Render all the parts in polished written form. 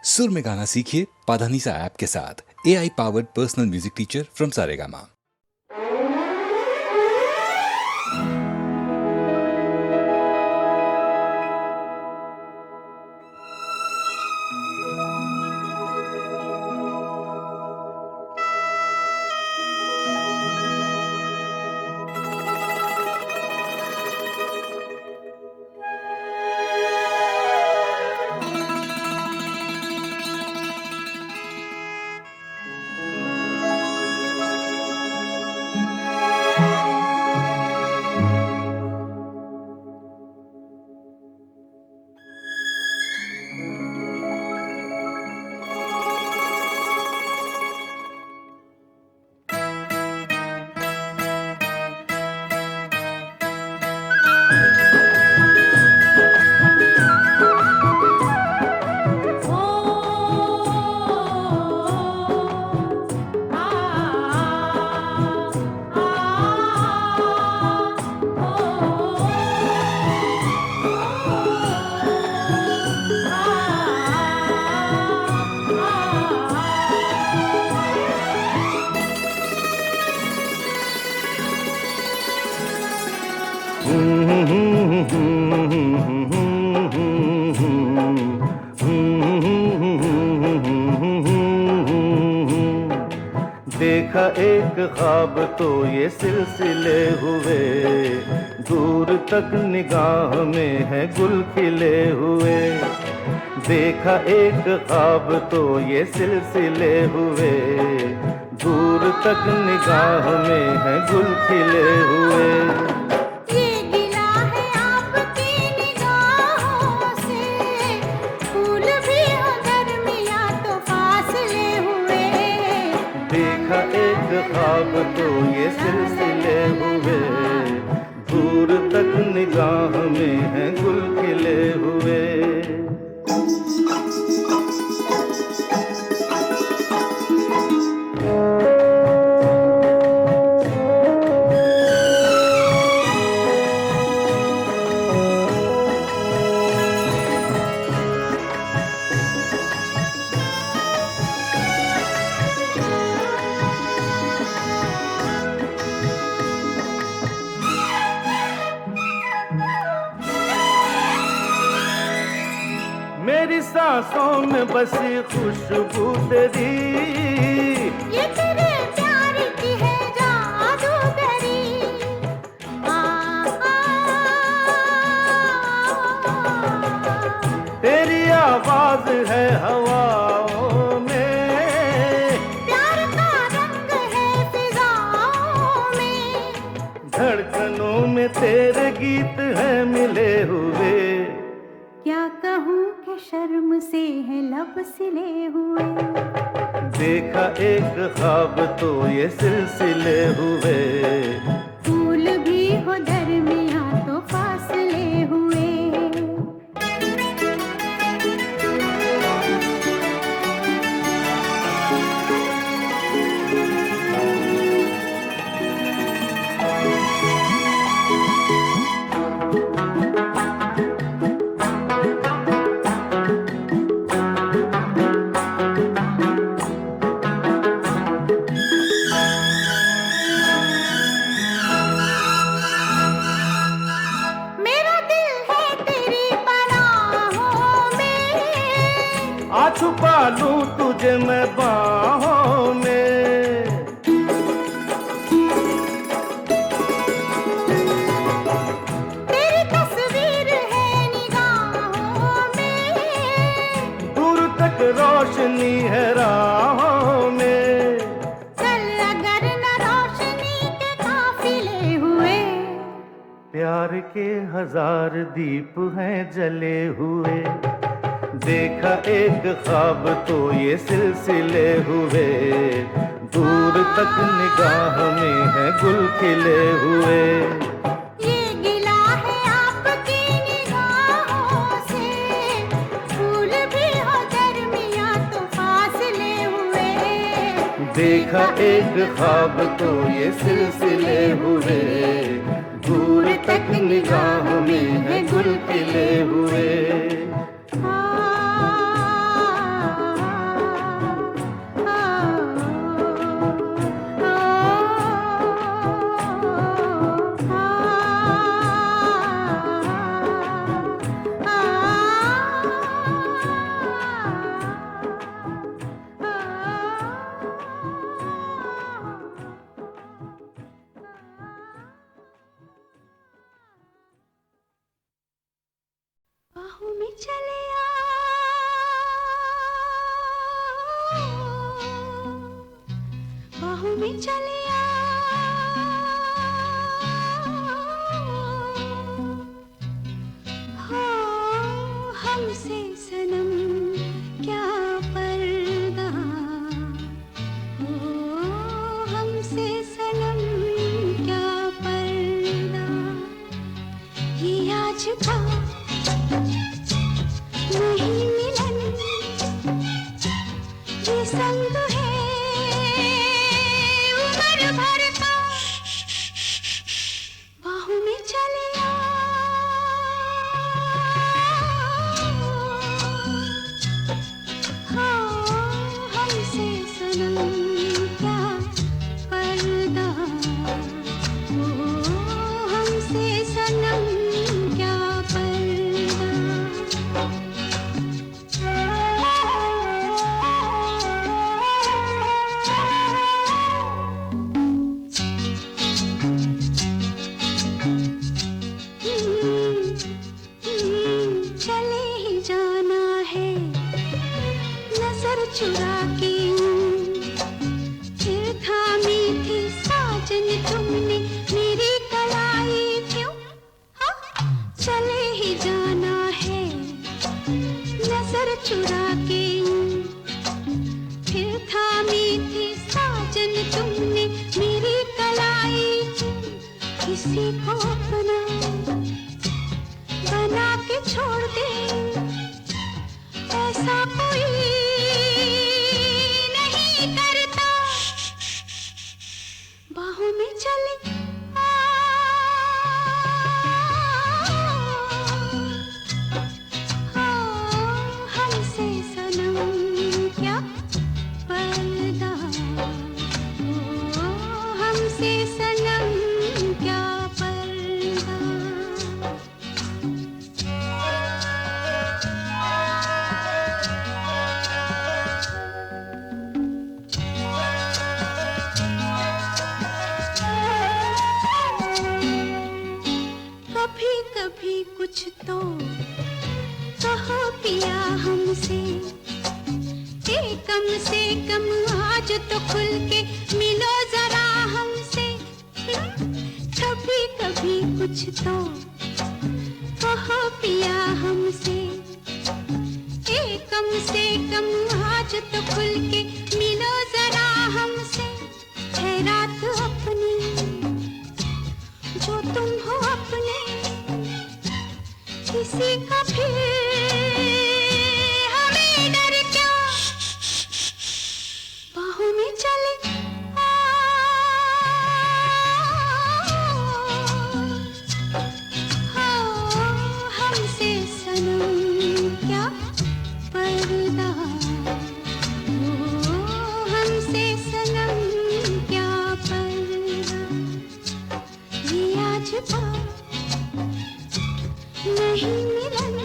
सुर में गाना सीखिए पाधानीसा ऐप के साथ। AI powered personal music teacher from Saregama. देखा एक ख्वाब तो ये सिलसिले हुए, दूर तक निगाह में है गुल खिले हुए। देखा एक ख्वाब तो ये सिलसिले हुए, दूर तक निगाह में है गुल खिले हुए। ख्वाब तो ये सिलसिले हुए, दूर तक निगाह में है गुल खिले हुए। मेरी सांसों में बसी खुशबू तेरी, ये तेरे प्यार की है जादूगरी। तेरी आवाज है हवाओं में, प्यार का रंग है फिजाओं में, धड़कनों में तेरे गीत है मिले हुए। क्या कहूँ कि शर्म से है लब सिले हुए। देखा एक ख्वाब तो ये सिलसिले हुए, फूल भी हो दरमियां तो फासले हुए। आ छुपा लूं तुझे मैं बाहों में, तेरी तस्वीर है निगाहों में, दूर तक रोशनी है राहों में। चल अगर न रोशनी के काफिले हुए, प्यार के हजार दीप हैं जले हुए। देखा एक ख्वाब तो ये सिलसिले हुए, दूर तक निगाह में है गुल खिले हुए। ये गिला है आपकी निगाहों से, फूल भी हो दरमियां तो फासले हुए। देखा एक ख्वाब तो ये सिलसिले हुए, दूर तक निगाह में है गुल खिले हुए। में चले हो हमसे सनम क्या पर्दा हो हमसे सनम क्या पर्दा ये आज का नहीं मिलन ये संग है उम्र भर का बाहों में चले हमसे सनम क्या पर्दा हो हमसे सनम क्या पर्दा चले ही जाना है नजर चुरा के फिर थामी थी साजन तुमने मेरी कलाई क्यों हाँ? चले ही जाना है नजर चुरा के फिर थामी थी साजन तुमने मेरी कलाई किसी को अपना बना के छोड़ दे ऐसा कोई नहीं करता बाहों में चले हमसे सनम क्या पर्दा हो हमसे सनम क्या पर्दा कभी कभी कुछ तो कहो पिया हमसे कम से कम आज तो खुल के मिलो जरा हमसे कभी कभी कुछ तो कहो पिया हमसे कम से कम आज तो खुल के मिलो जरा हमसे है रात अपनी जो तुम हो अपने किसी का फिर हमें डर क्या बाहों में चले हमसे सनम क्या पर्दा हो हमसे सनम क्या पर्दा ये आज का नहीं मिलन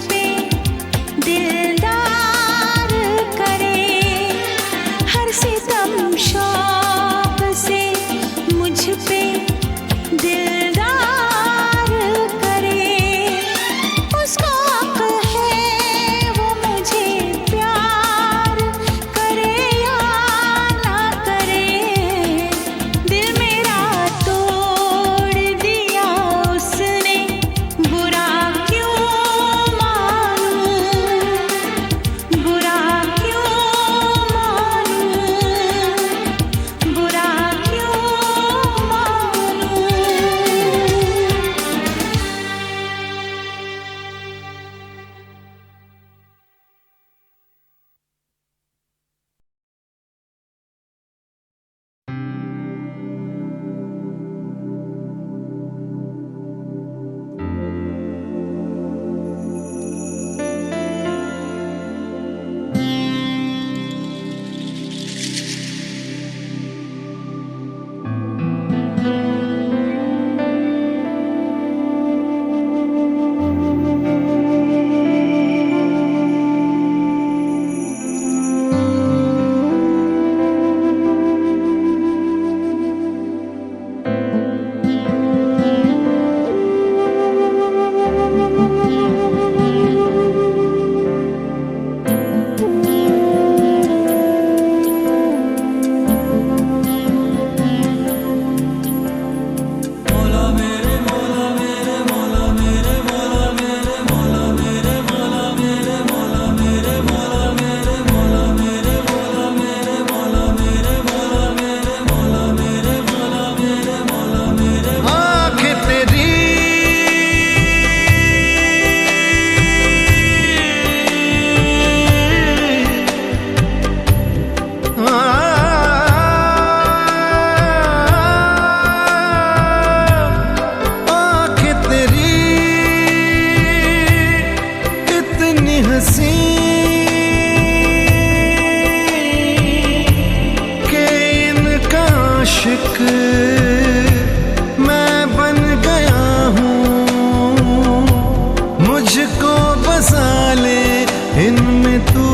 पे दिलदार करे, हर सितम शौक से मुझ पे दिलदार करे। उसको अक्ल है वो मुझे प्यार करे या ना करे, दिल मेरा तोड़ दिया उसने, बुरा क्यों मानूं, बुरा क्यों मानूं, बुरा क्यों मानूं। मैं बन गया हूँ, मुझको बसा ले इनमें तू।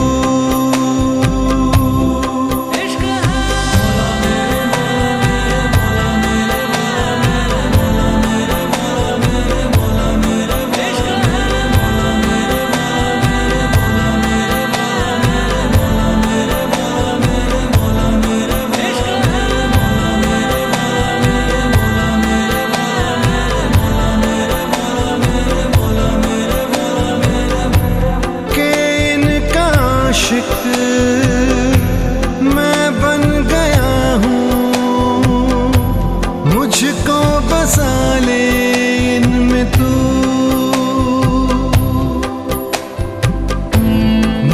मैं बन गया हूँ, मुझको बसा ले इनमें तू।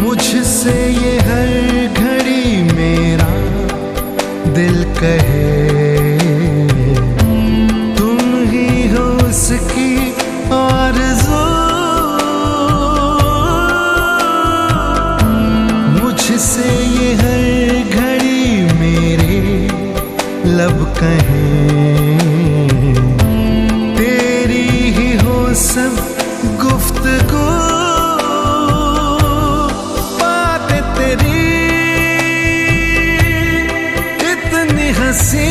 मुझसे ये हर घड़ी मेरा दिल कहे, तुम ही हो उसकी आरज़ू। मुझसे ये हर घड़ी मेरे लब कहें, तेरी ही हो सब गुफ्तगू। बातें तेरी इतनी हंसी,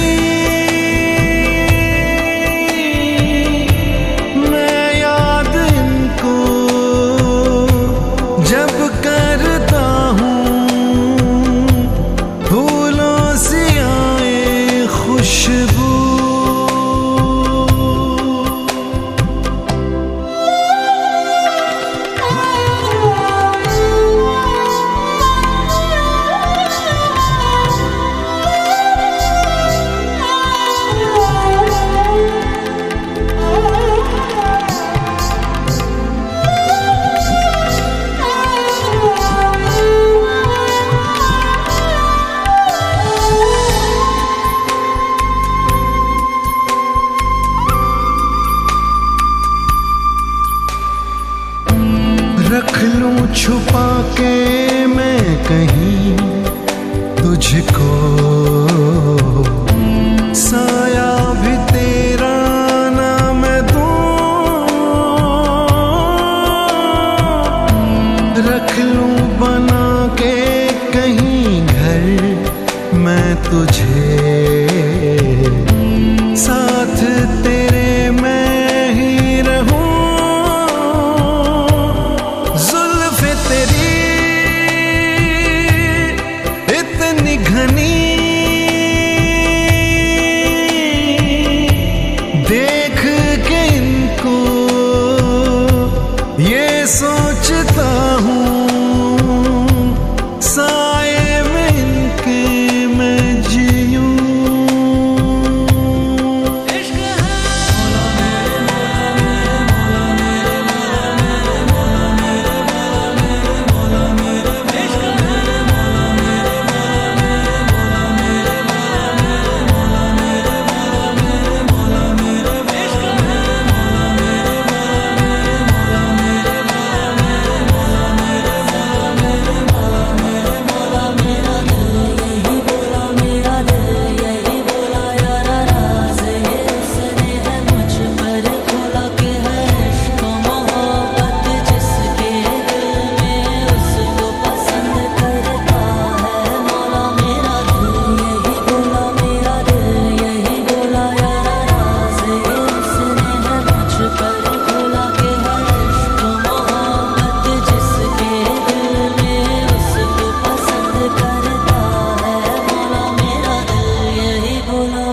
मैं याद इनको जब करता हूँ, खुशबू। रख लूं छुपा के मैं कहीं तुझको, साया भी तेरा ना मैं दूं। रख लूं बना के कहीं घर मैं तुझे, साथ तेरे मैं ही रहूं। जुल्फ़े तेरी इतनी घनी, देख के इनको ये सोचता हूँ, साए में इनके मैं जीऊं।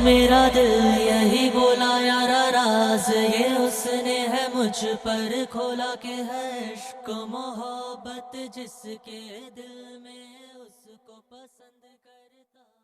मेरा दिल यही बोला यारा राज ये उसने है मुझ पर खोला के है इश्क मोहब्बत जिसके दिल में उसको पसंद करता है।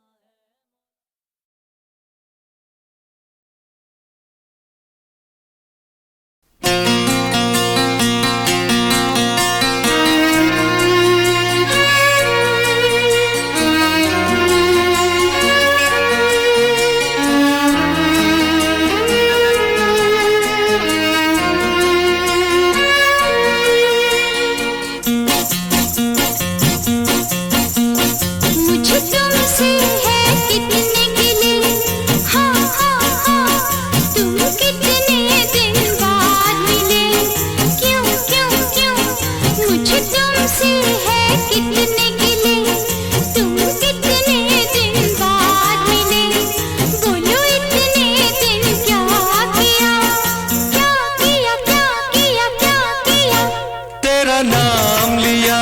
नाम लिया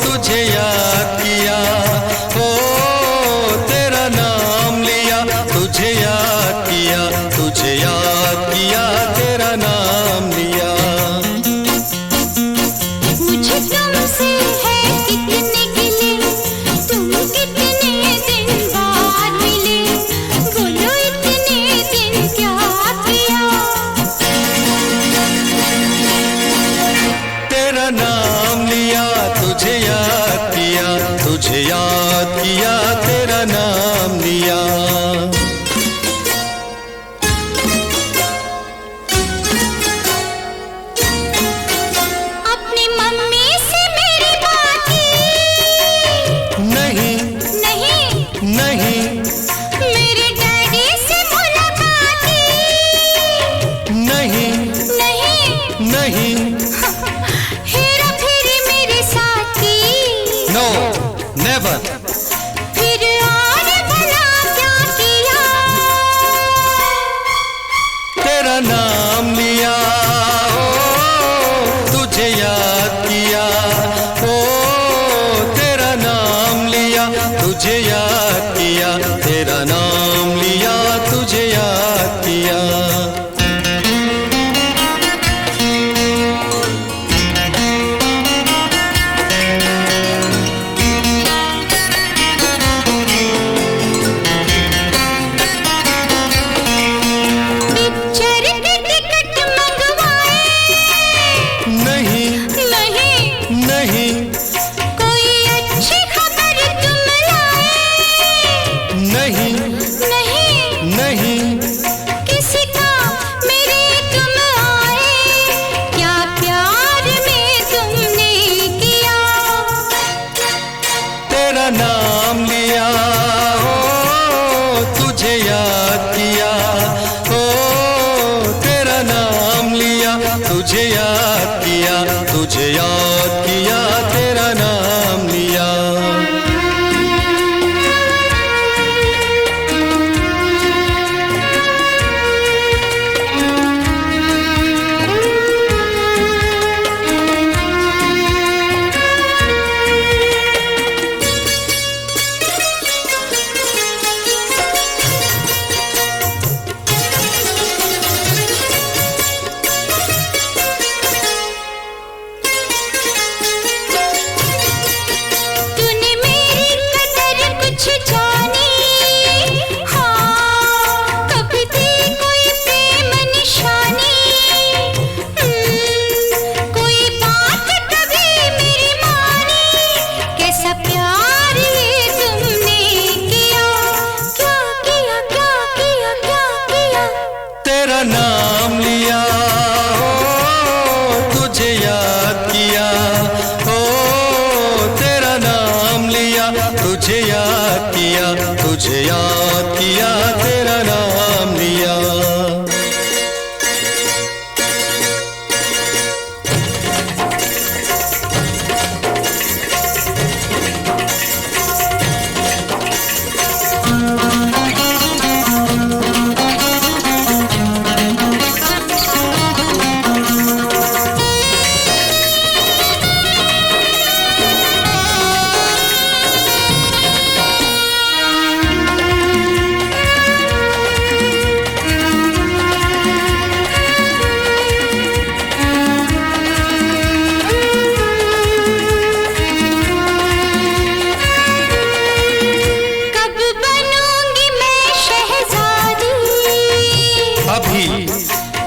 तुझे याद किया, ओ तेरा नाम लिया तुझे याद किया, तुझे याद किया तेरा नाम लिया। मुझे तुमसे है कितने गिले, तुम कितने दिन बाद मिले, बोलो इतने दिन क्या किया। तेरा नाम लिया तुझे याद किया, तुझे याद किया तेरा नाम लिया। अपनी मम्मी से मेरी बात की नहीं नहीं, नहीं मेरे डैडी से मुलाकात की नहीं नहीं, नहीं हेरा फेरी मेरे साथ की नो नेवर। फिर और भला क्या किया। तेरा नाम लिया ओ तुझे याद किया, ओ तेरा नाम लिया तुझे याद किया, तेरा नाम लिया तुझे याद किया। पिक्चर के टिकट मंगवाए नहीं नहीं, नहीं कोई अच्छी खबर तुम लाए नहीं नहीं, नहीं किसी का मेरे तुम आए, क्या प्यार में तुमने किया। तेरा नाम लिया ओ तुझे याद किया, ओ तेरा नाम लिया तुझे याद किया, तुझे याद किया तेरा नाम लिया। नाम लिया ओ तुझे याद किया, ओ तेरा नाम लिया, तुझे याद किया, तुझे याद किया तेरा नाम लिया।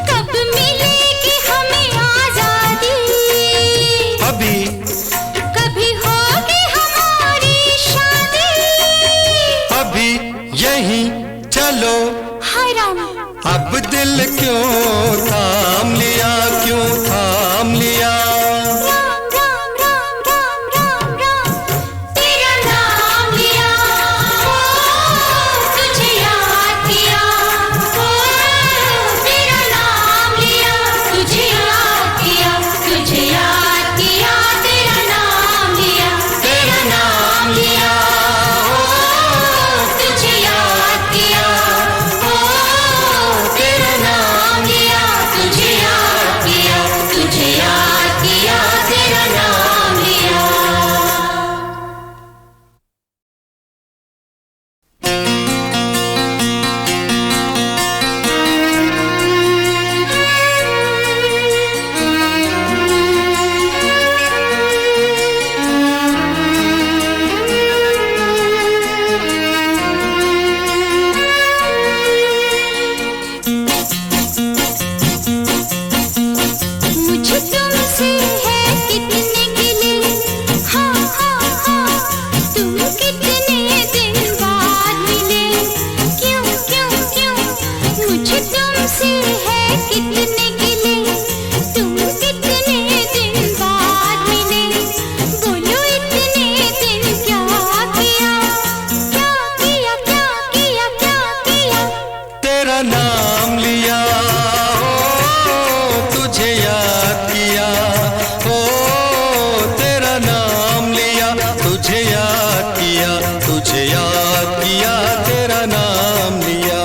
कब मिलेगी हमें आजादी, अभी कभी होगी हमारी शादी, अभी यहीं चलो हराम। अब दिल क्यों थाम लिया, क्यों थाम लिया। राम राम राम राम राम राम तेरा नाम लिया, ओ तुझे याद किया, ओ तेरा नाम लिया, तुझे याद किया, तुझे याद किया तेरा नाम लिया, तेरा नाम लिया, ओ तुझे याद किया, ओ तेरा नाम लिया, तुझे याद किया, तुझे याद किया तेरा नाम लिया। मुझे तुमसे है कितने गिले, हाँ हाँ हाँ तुम कितने दिन बाद मिले, क्यों क्यों क्यों। मुझे तुमसे है कितने गिले, तुम कितने दिन बाद मिले, बोलो इतने दिन क्या किया, क्या किया, क्या किया, क्या किया। तेरा नाम लिया, ओ तुझे याद किया, ओ तेरा नाम लिया, तुझे याद किया, तुझे याद किया तेरा नाम लिया।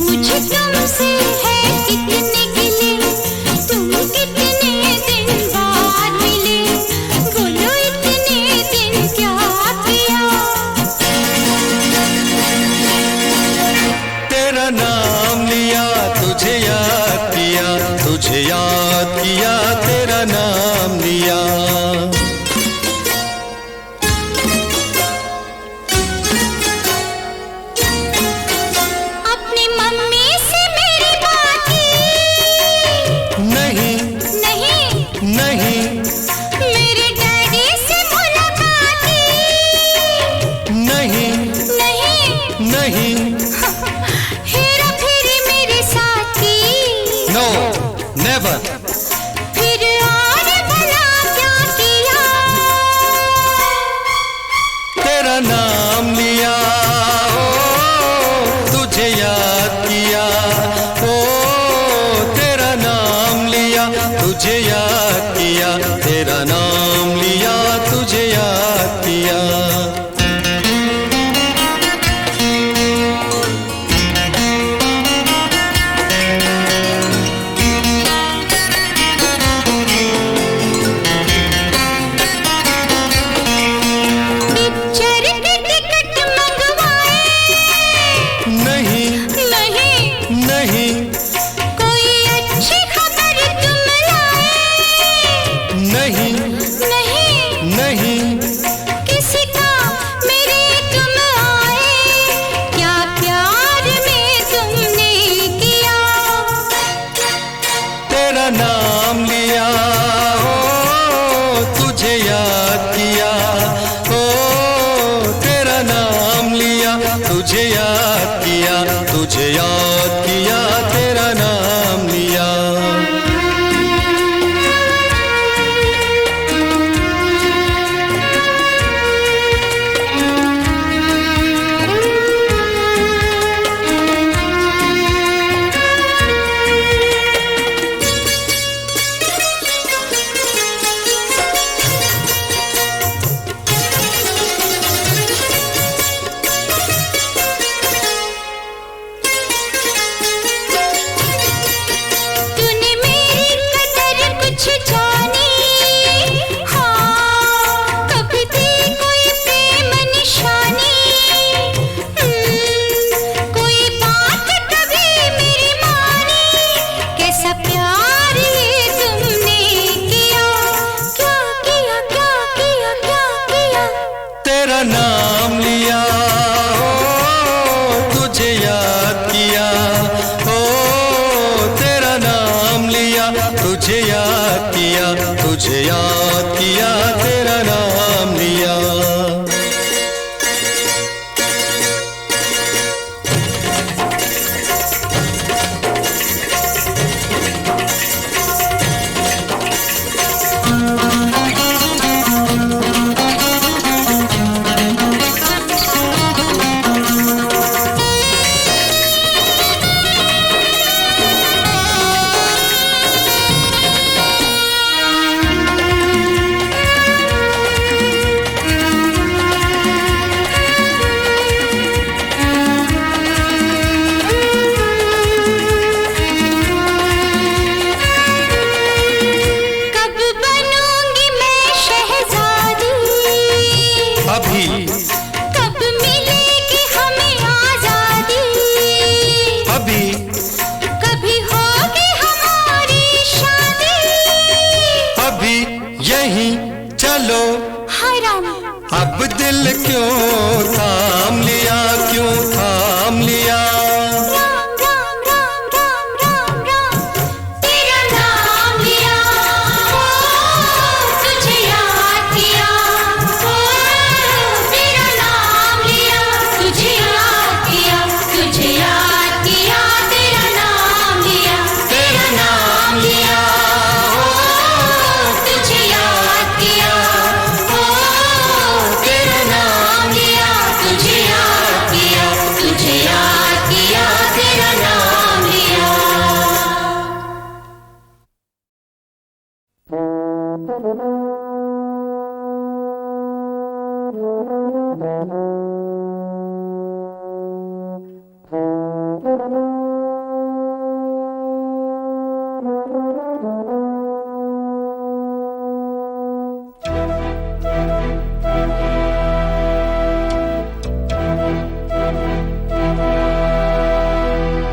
मुझे तुमसे है कितने गिले, तुम कितने दिन बाद मिले, बोलो इतने दिन क्या किया। तेरा नाम लिया, तुझे याद किया, तुझे याद किया तेरा नाम लिया। अपनी मम्मी से मेरी बात की, नहीं नहीं नहीं मेरे डैडी से मुलाकात की, नहीं नहीं नहीं हेरा फेरी मेरे साथ की, नो नेवर। फिर और भला क्या नाम लिया, ओ तुझे याद किया, ओ तेरा नाम लिया, तुझे याद किया, तुझे याद किया, तेरा नाम लिया। तेरा नाम लिया, ओ तुझे याद किया, ओ तेरा नाम लिया, तुझे याद किया, तुझे याद किया, तेरा नाम लिया। अभी कब मिलेगी हमें आजादी, अभी कभी होगी हमारी शादी, अभी यहीं चलो हराम अब दिल क्यों थाम लिया, क्यों थाम लिया। राम राम राम राम राम राम, तेरा नाम लिया, ओ तुझे याद किया, ओ तेरा नाम लिया, तुझे याद किया, तुझे याद किया, तेरा नाम लिया, तेरा नाम लिया, ओ तुझे याद किया, ओ तेरा नाम लिया, तुझे याद किया, तुझे याद किया, तेरा नाम लिया।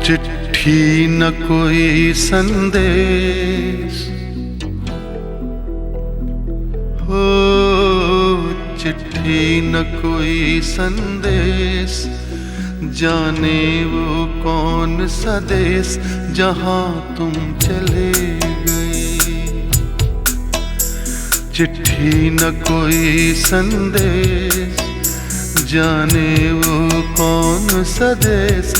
चिट्ठी न कोई संदेश, हो चिट्ठी न कोई संदेश, जाने वो कौन सा देश जहाँ तुम चले गए। चिट्ठी न कोई संदेश, जाने वो कौन सा देश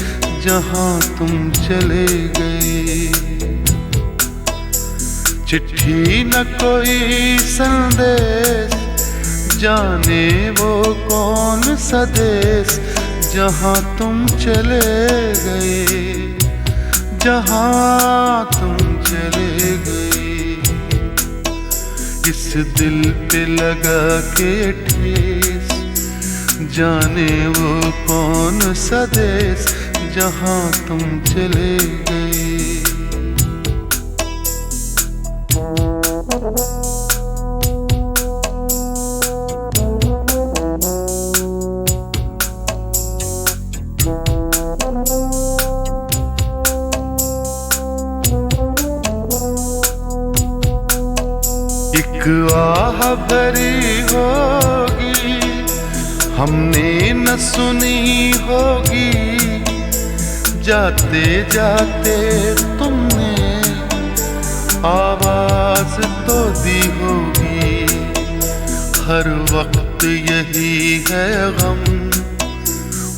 जहाँ तुम चले गए। चिट्ठी न कोई संदेश, जाने वो कौन सा देश जहाँ तुम चले गए, जहाँ तुम चले गए। इस दिल पे लगा के ठेस, जाने वो कौन सा देश जहाँ तुम चले गए। एक आह भरी होगी हमने न सुनी होगी, जाते जाते तुमने आवाज तो दी होगी, हर वक्त यही है गम।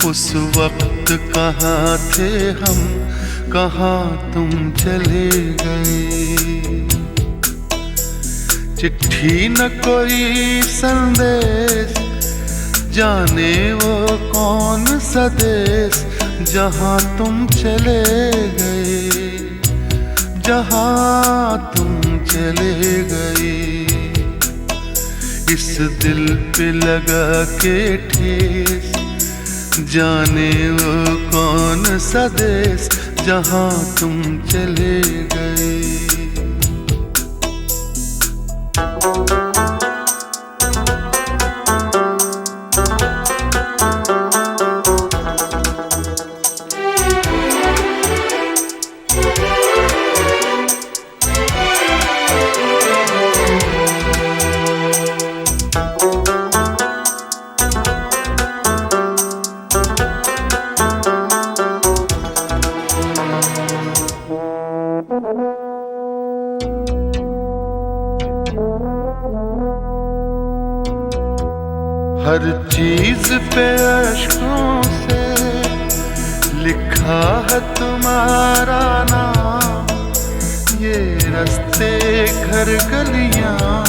उस वक्त कहाँ थे हम, कहाँ तुम चले गए। चिट्ठी न कोई संदेश, जाने वो कौन सा देश, जहाँ तुम चले गए, जहाँ तुम चले गए। इस दिल पे लगा के ठेस, जाने वो कौन सा देश, जहाँ तुम चले गए। हर चीज पे अश्कों से लिखा है तुम्हारा नाम। ये रास्ते घर गलियां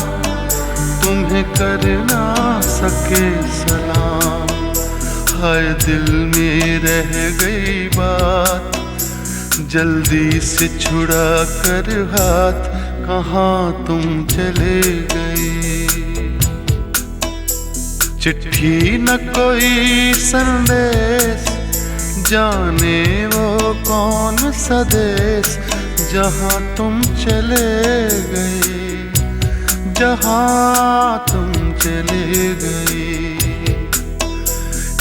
तुम्हें कर ना सके सलाम। हाय दिल में रह गई बात, जल्दी से छुड़ा कर हाथ, कहाँ तुम चले गए। चिट्ठी न कोई संदेश, जाने वो कौन सा देश, जहाँ तुम चले गए, जहाँ तुम चले गए।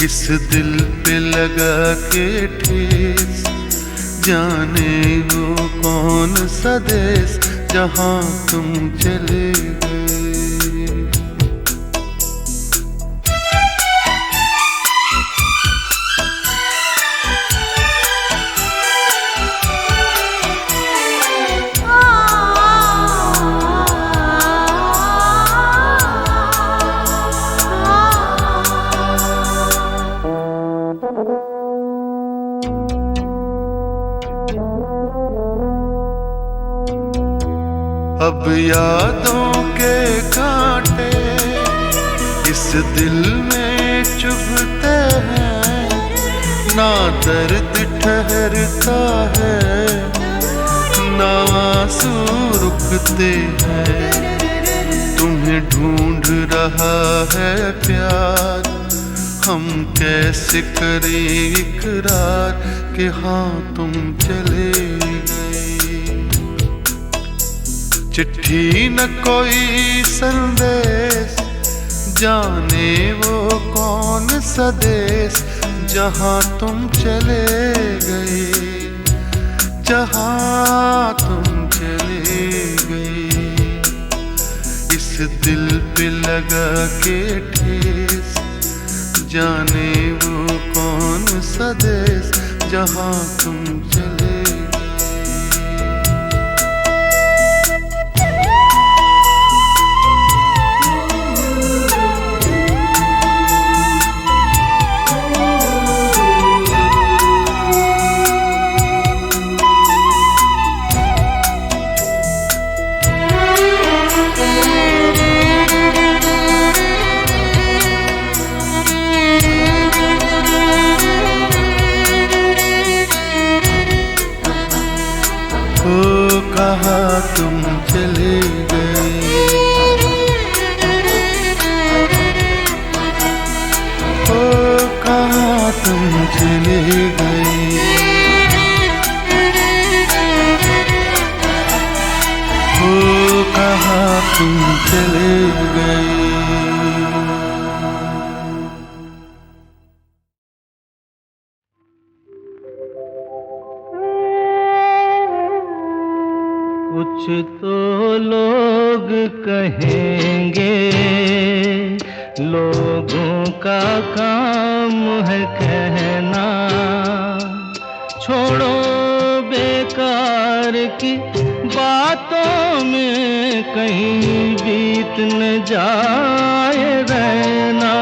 इस दिल पे लगा के ठेस, जाने वो कौन सा देश, जहाँ तुम चले गए। अब यादों के कांटे इस दिल में चुभते हैं, ना दर्द ठहरता है, ना आंसू रुकते हैं। तुम्हें ढूंढ रहा है प्यार, हम कैसे करें इकरार कि हाँ तुम चले गए। चिट्ठी न कोई संदेश, जाने वो कौन सा देश, जहाँ तुम चले गए, जहाँ तुम चले गए। इस दिल पे लगा के ठेस, जाने वो कौन सा देश, जहाँ तुम चले गए। कहाँ तुम चले गए, ओ कहाँ तुम चले गए। ओ कहाँ तुम चले गए। कुछ तो लोग कहेंगे, लोगों का काम है कहना। छोड़ो बेकार की बातों में कहीं बीत न जाए रहना।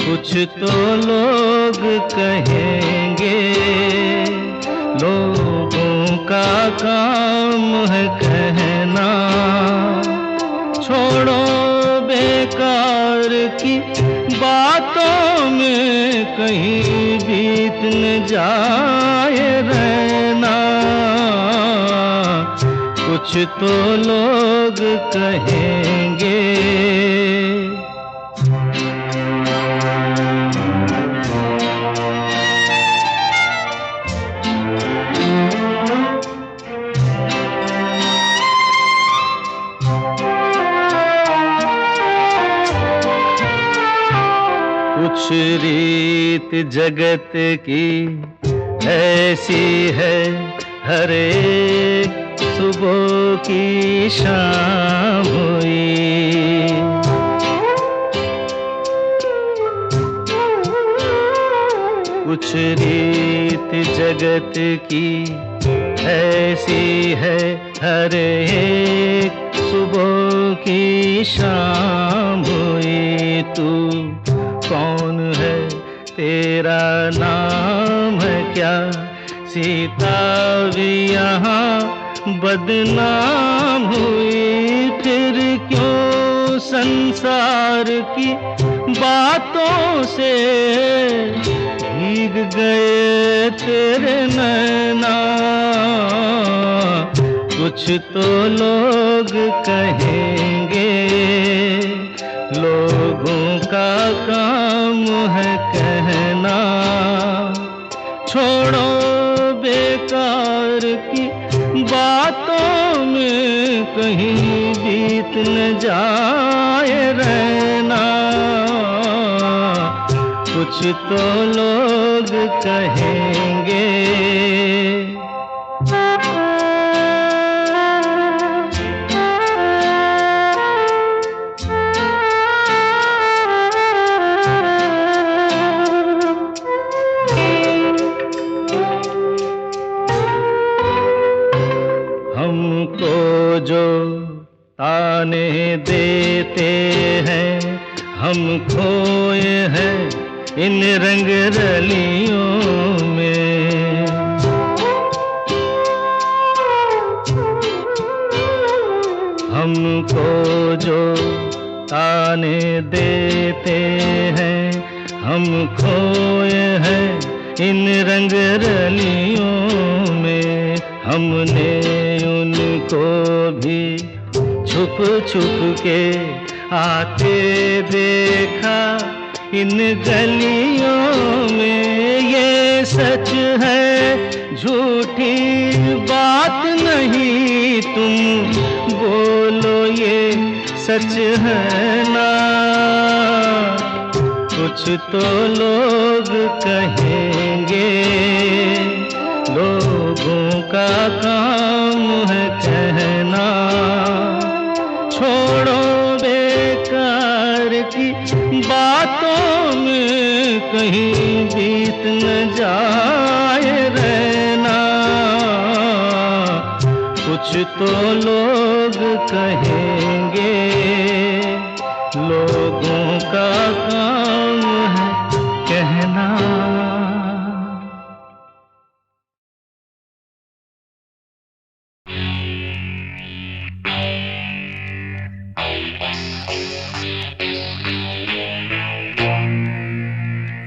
कुछ तो लोग कहेंगे, लोगों का काम है कहना। छोड़ो बेकार की बातों में कहीं बीत न जाए रहना। कुछ तो लोग कहेंगे। कुछ रीत जगत की ऐसी है, हर एक सुबह की शाम हुई। कुछ रीत जगत की ऐसी है, हर एक सुबह की शाम हुई। तू कौन है, तेरा नाम है क्या? सीता भी यहाँ बदनाम हुई। फिर क्यों संसार की बातों से भीग गए तेरे नैना। कुछ तो लोग कहेंगे, लोगों का काम है कहना। छोड़ो बेकार की बातों में कहीं बीत न जाए रहना। कुछ तो लोग कहेंगे। हमको जो ताने देते हैं, हम खोए हैं इन रंग रलियों में। हमको जो ताने देते हैं, हम खोए हैं इन रंग रलियों में। हमने उनको भी छुप छुप के आते देखा इन गलियों में। ये सच है, झूठी बात नहीं, तुम बोलो ये सच है ना। कुछ तो लोग कहेंगे, लोगों का काम है कहना। छोड़ो बेकार की बातों में कहीं बीत न जाए रहना। कुछ तो लोग कहेंगे, लोगों का काम है कहना।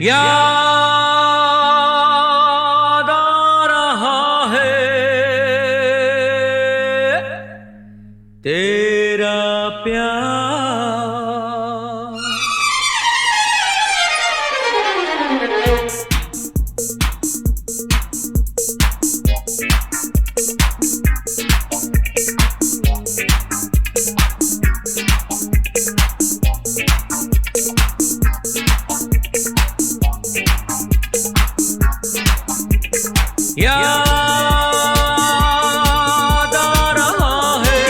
याद आ रहा है तेरा प्यार। याद आ रहा है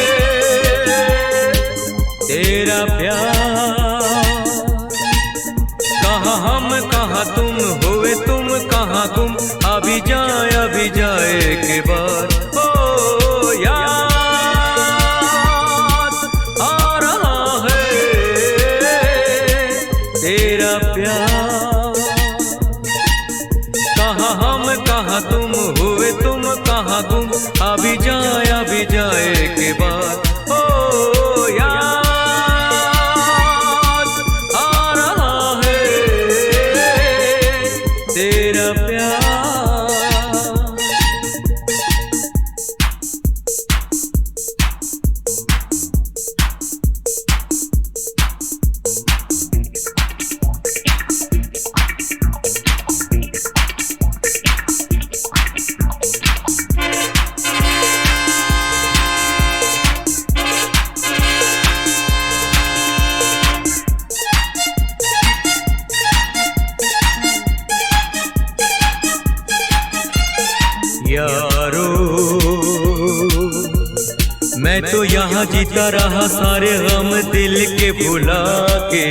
मैं तो यहाँ जीता रहा सारे गम दिल के भुला के,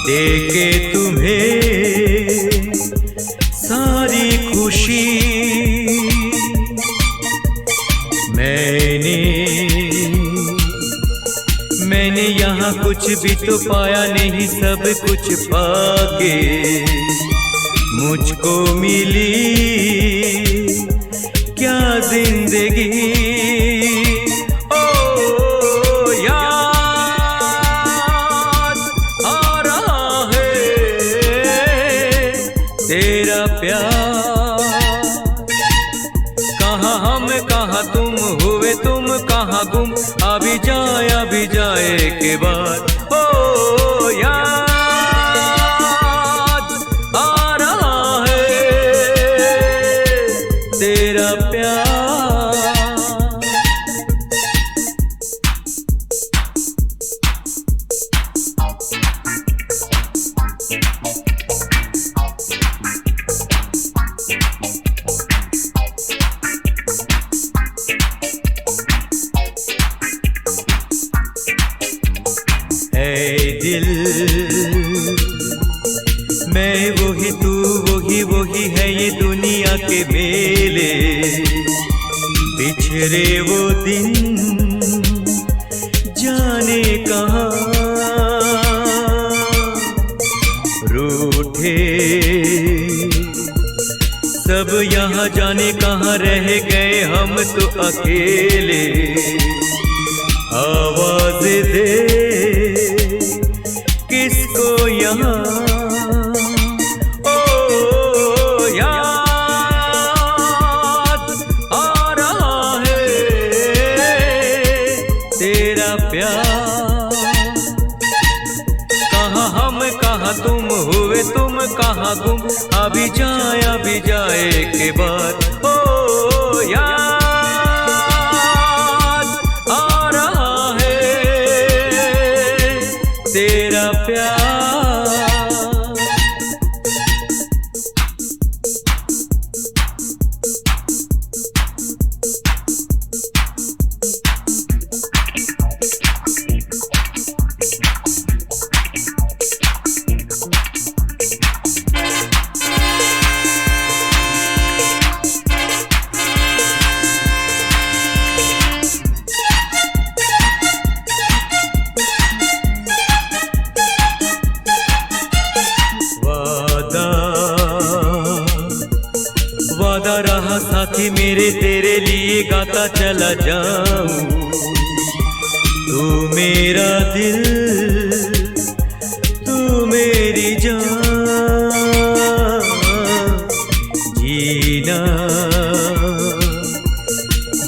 देके तुम्हें सारी खुशी। मैंने यहाँ कुछ भी तो पाया नहीं, सब कुछ पाके मुझको मिली क्या जिंदगी। ओ याद आ रहा है तेरा प्यार, कहाँ हम कहाँ तुम हुए तुम कहाँ गुम, अभी जाए के बाद। ओ याद आ रहा है तेरा प्यार। दिल मैं वही तू वही है ये दुनिया के मेले, पिछड़े वो दिन जाने कहाँ, रूठे सब यहाँ जाने कहाँ रह गए हम तो अकेले। आवाज दे किसको यहाँ, ओ याद आ रहा है तेरा प्यार, कहाँ हम कहाँ तुम हुए तुम कहाँ गुम, अभी जाए के बाद। ओ याद आ रहा है तेरा प्यार। वादा रहा साथी मेरे तेरे लिए गाता चला जाऊं, तू मेरा दिल तू मेरी जान,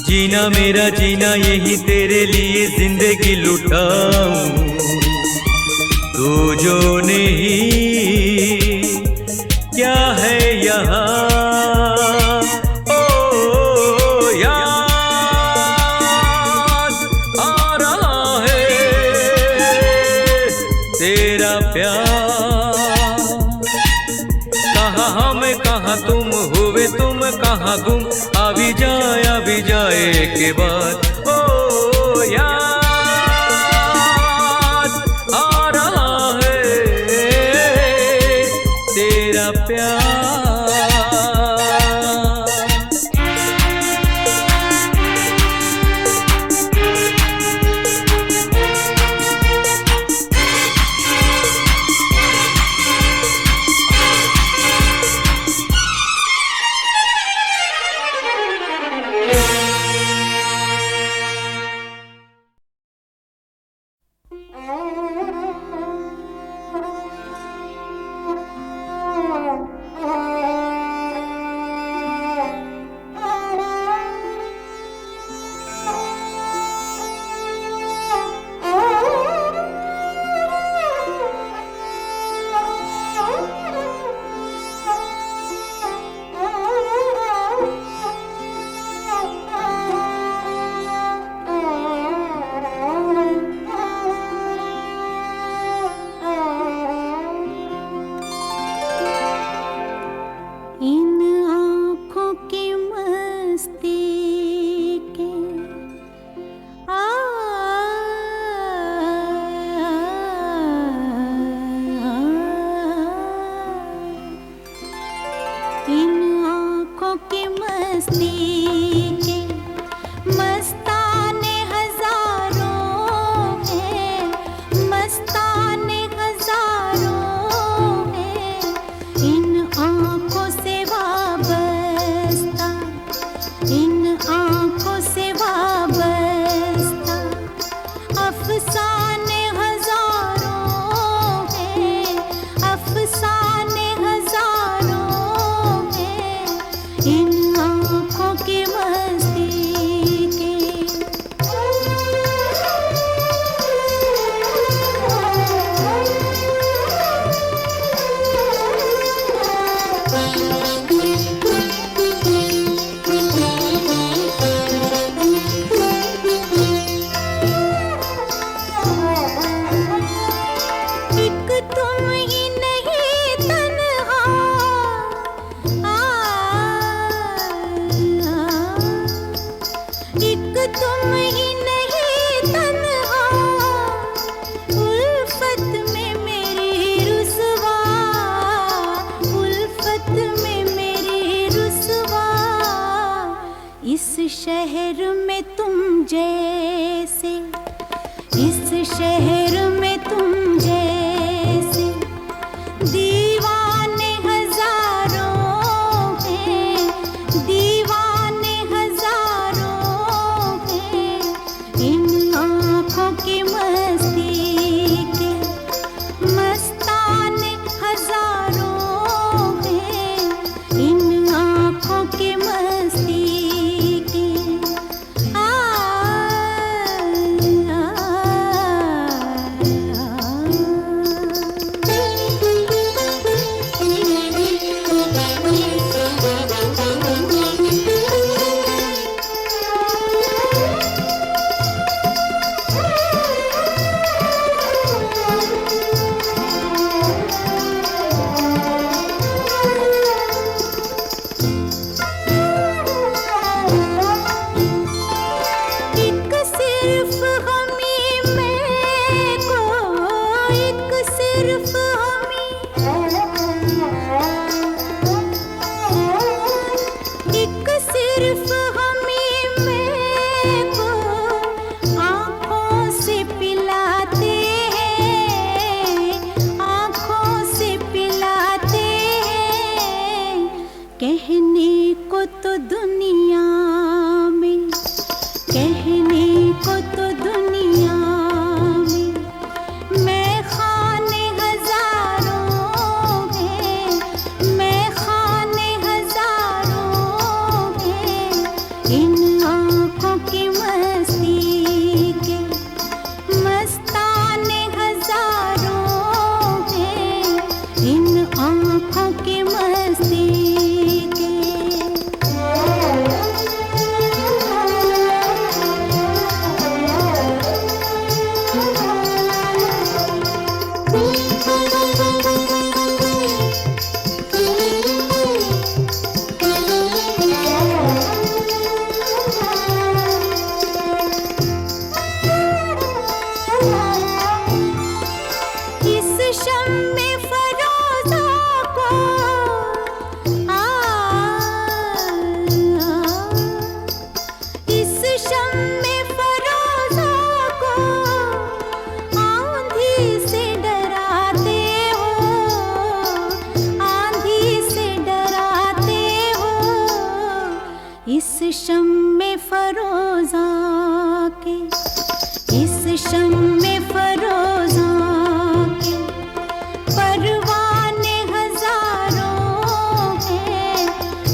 जीना मेरा जीना यही तेरे लिए जिंदगी लुटाऊं, तू जो नहीं क्या है यहाँ। तेरा प्यार कहाँ हम कहाँ तुम हुए तुम कहाँ गुम, अभी जाए के बाद। ओ याद आ रहा है तेरा प्यार। हम ही नहीं तन्हा, उल्फत में मेरी रुसवा, उल्फत में मेरी रुसवा। इस शहर में तुम जैसे, इस शहर में तुम जैसे दीवाने हजारों हैं, दीवाने हजारों हैं। इन आँखों की मस्ती के मस्ताने हजारों हैं, इन आँखों की मस्ती के। एक सिर्फ हमी में को, एक सिर्फ हमी, एक सिर्फ हमी में को आँखों से पिलाते हैं, आँखों से पिलाते हैं। कहने को तो दुनिया में, कहने को तो दुनिया में मैं खाने हजारों हैं, मैं खाने हजारों हैं। इन आँखों की मस्ती के मस्ताने हजारों हैं, इन आँखों की मस्ती के। इस शम्मे फरोज़ा को इस शम्मे फरोज़ा को आंधी से डराते हो, आंधी से डराते हो। इस शम्मे फरोज़ा के, इस शम्मे फरोज़ा के परवाने हजारों हैं,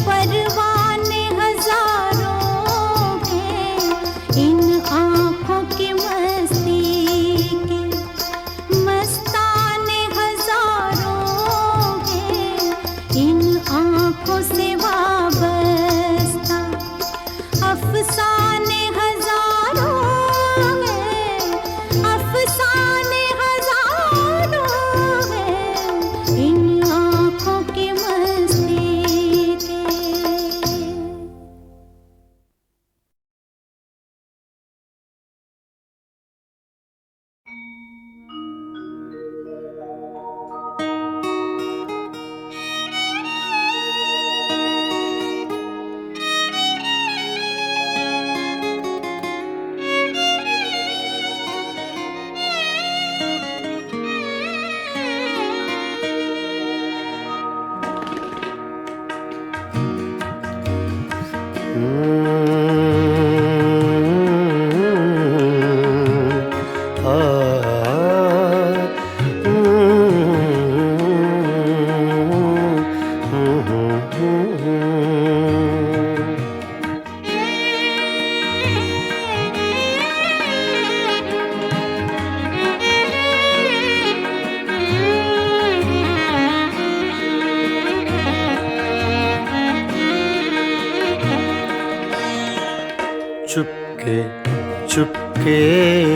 परवाने हजारों हैं। इन आँखों की मस्ती के मस्ताने हजारों हैं, इन आँखों से वाबस्ता अफसाने हजारों हैं, अफसाने हजारों हैं। इन आँखों की मस्ती के। चुपके चुपके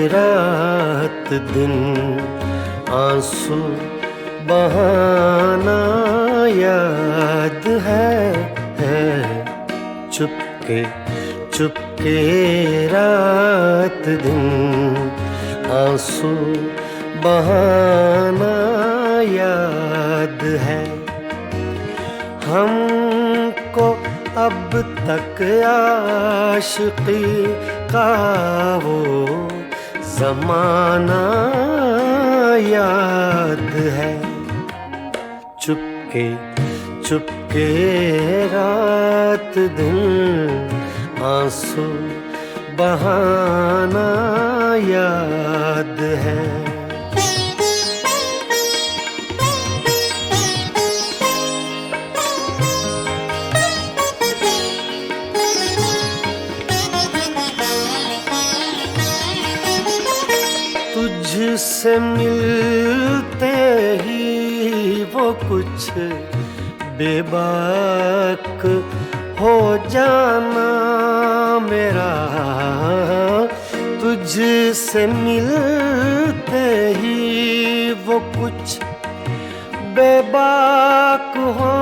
रात दिन आंसू बहाना याद है। चुपके चुपके रात दिन आंसू बहाना याद है हमको अब तक आशिकी का वो ज़माना याद है चुपके चुपके रात दिन आंसू बहाना याद है तुझसे मिलते ही वो कुछ बेबाक हो जाना मेरा तुझसे मिलते ही वो कुछ बेबाक हो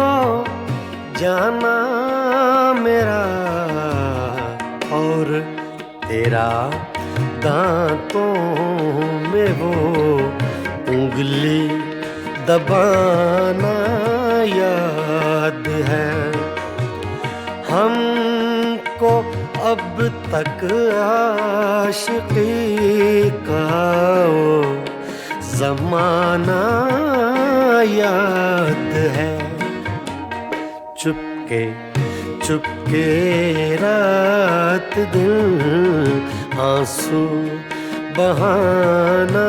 जाना मेरा और तेरा दांतों में वो उंगली दबाना याद है हमको अब तक आशिकी का वो ज़माना याद है चुपके चुपके रात दिन आंसू बहाना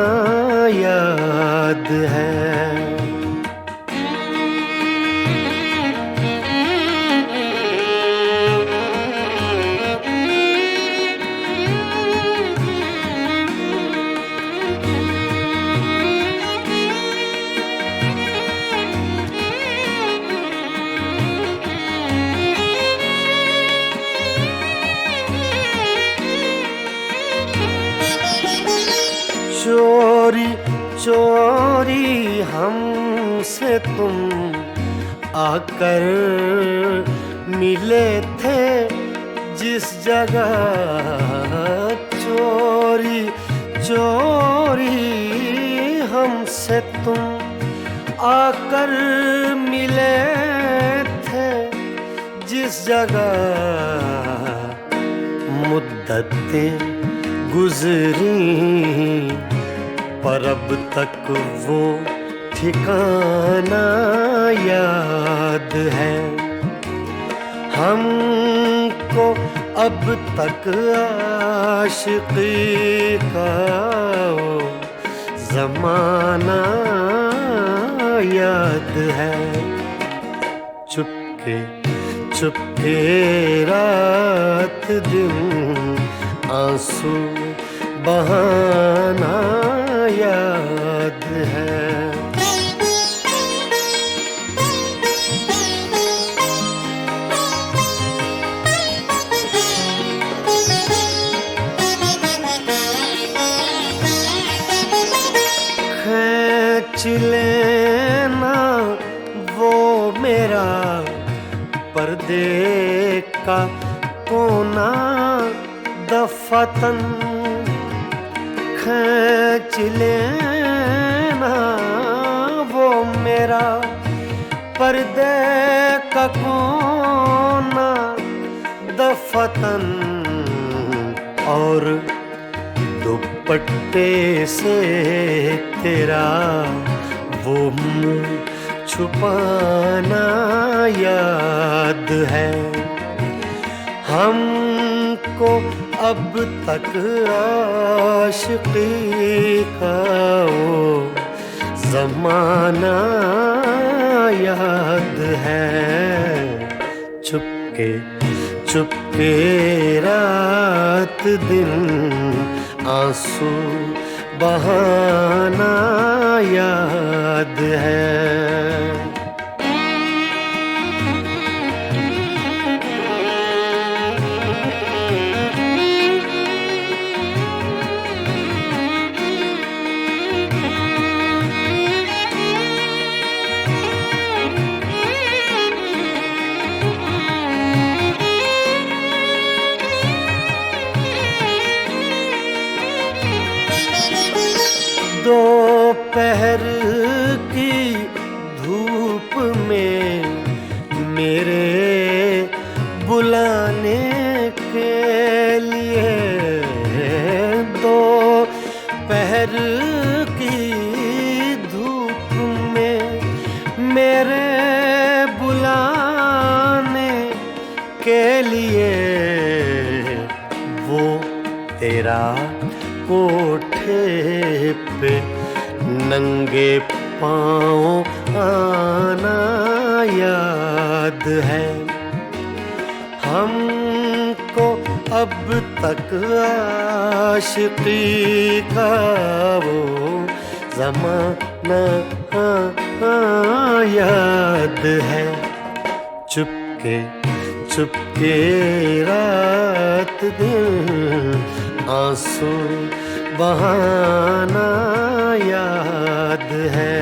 याद है चोरी चोरी हमसे तुम आकर मिले थे जिस जगह चोरी चोरी हमसे तुम आकर मिले थे जिस जगह मुद्दतें गुजरी पर अब तक वो ठिकाना याद है हमको अब तक आशिकी का वो ज़माना याद है चुपके चुपके रात दिन आंसू बहाना याद है खींच लेना वो मेरा पर्दे का कोना दफतन खींच लेना वो मेरा पर्दे का कोना दफतन और दुपट्टे से तेरा वो मुँह छुपाना याद है हमको अब तक आशिकी का वो ज़माना याद है चुपके चुपके रात दिन आंसू बहाना याद है दोपहर की धूप में मेरे बुलाने के लिए, दोपहर की धूप में मेरे बुलाने के लिए, वो तेरा कोठे पे नंगे पाँव आना याद है। हमको अब तक आशिकी का वो ज़माना याद है। चुपके चुपके रात दिन आंसू बहाना याद है।